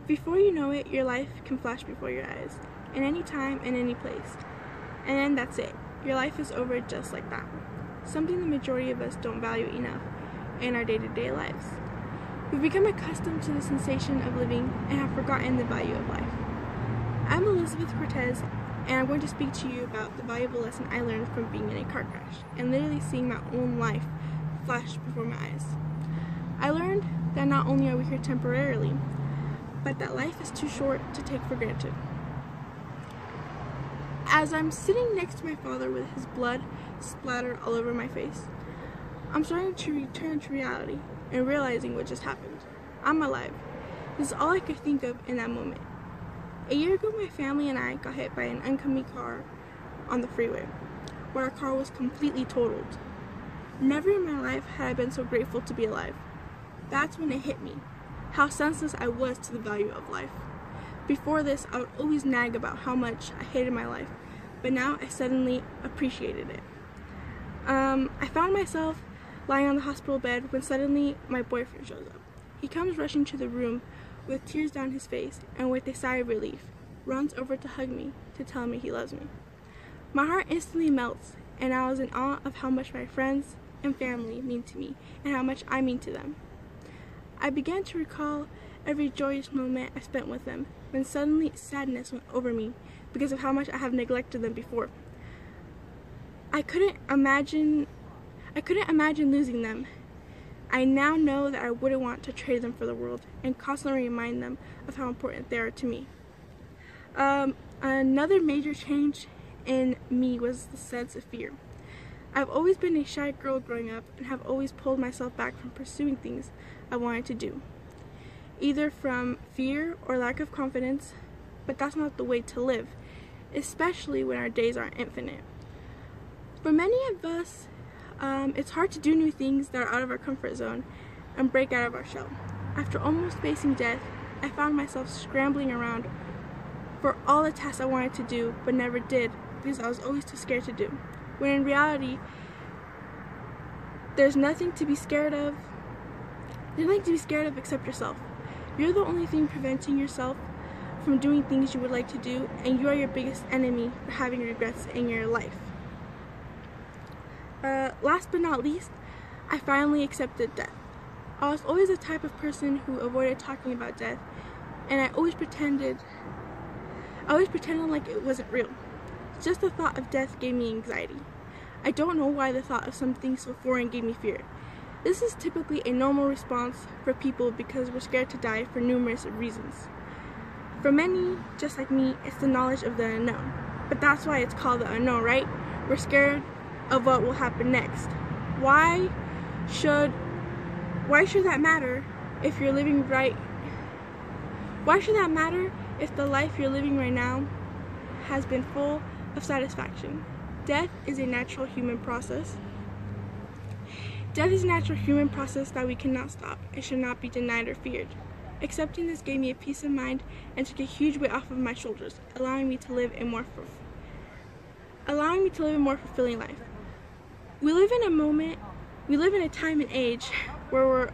Before you know it, your life can flash before your eyes, in any time, in any place. And then that's it. Your life is over just like that. Something the majority of us don't value enough in our day-to-day lives. We've become accustomed to the sensation of living and have forgotten the value of life. I'm Elizabeth Cortez, and I'm going to speak to you about the valuable lesson I learned from being in a car crash and literally seeing my own life flash before my eyes. I learned that not only are we here temporarily, but that life is too short to take for granted. As I'm sitting next to my father with his blood splattered all over my face, I'm starting to return to reality and realizing what just happened. I'm alive. This is all I could think of in that moment. A year ago, my family and I got hit by an oncoming car on the freeway, where our car was completely totaled. Never in my life had I been so grateful to be alive. That's when it hit me, how senseless I was to the value of life. Before this, I would always nag about how much I hated my life, but now I suddenly appreciated it. I found myself lying on the hospital bed when suddenly my boyfriend shows up. He comes rushing to the room with tears down his face and with a sigh of relief, runs over to hug me to tell me he loves me. My heart instantly melts, and I was in awe of how much my friends and family mean to me and how much I mean to them. I began to recall every joyous moment I spent with them when suddenly sadness went over me because of how much I have neglected them before. I couldn't imagine losing them. I now know that I wouldn't want to trade them for the world and constantly remind them of how important they are to me. Another major change in me was the sense of fear. I've always been a shy girl growing up and have always pulled myself back from pursuing things I wanted to do, either from fear or lack of confidence, but that's not the way to live, especially when our days aren't infinite. For many of us, it's hard to do new things that are out of our comfort zone and break out of our shell. After almost facing death, I found myself scrambling around for all the tasks I wanted to do but never did because I was always too scared to do. When in reality, there's nothing to be scared of. There's nothing to be scared of except yourself. You're the only thing preventing yourself from doing things you would like to do, and you are your biggest enemy for having regrets in your life. Last but not least, I finally accepted death. I was always the type of person who avoided talking about death, and I always pretended like it wasn't real. Just the thought of death gave me anxiety. I don't know why the thought of something so foreign gave me fear. This is typically a normal response for people because we're scared to die for numerous reasons. For many, just like me, it's the knowledge of the unknown. But that's why it's called the unknown, right? We're scared of what will happen next. Why should that matter if you're living right? Why should that matter if the life you're living right now has been full of satisfaction? Death is a natural human process. Death is a natural human process that we cannot stop and should not be denied or feared. Accepting this gave me a peace of mind and took a huge weight off of my shoulders, allowing me to live a more fulfilling life. We live in a time and age where we're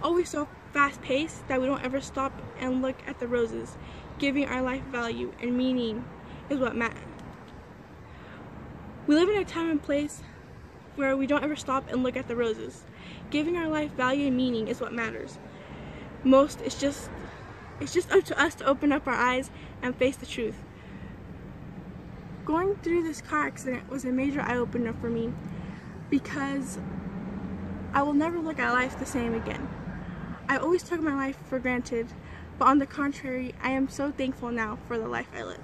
always so fast-paced that we don't ever stop and look at the roses. Giving our life value and meaning is what matters. We live in a time and place where we don't ever stop and look at the roses. Giving our life value and meaning is what matters. Most, it's just up to us to open up our eyes and face the truth. Going through this car accident was a major eye-opener for me because I will never look at life the same again. I always took my life for granted, but on the contrary, I am so thankful now for the life I live.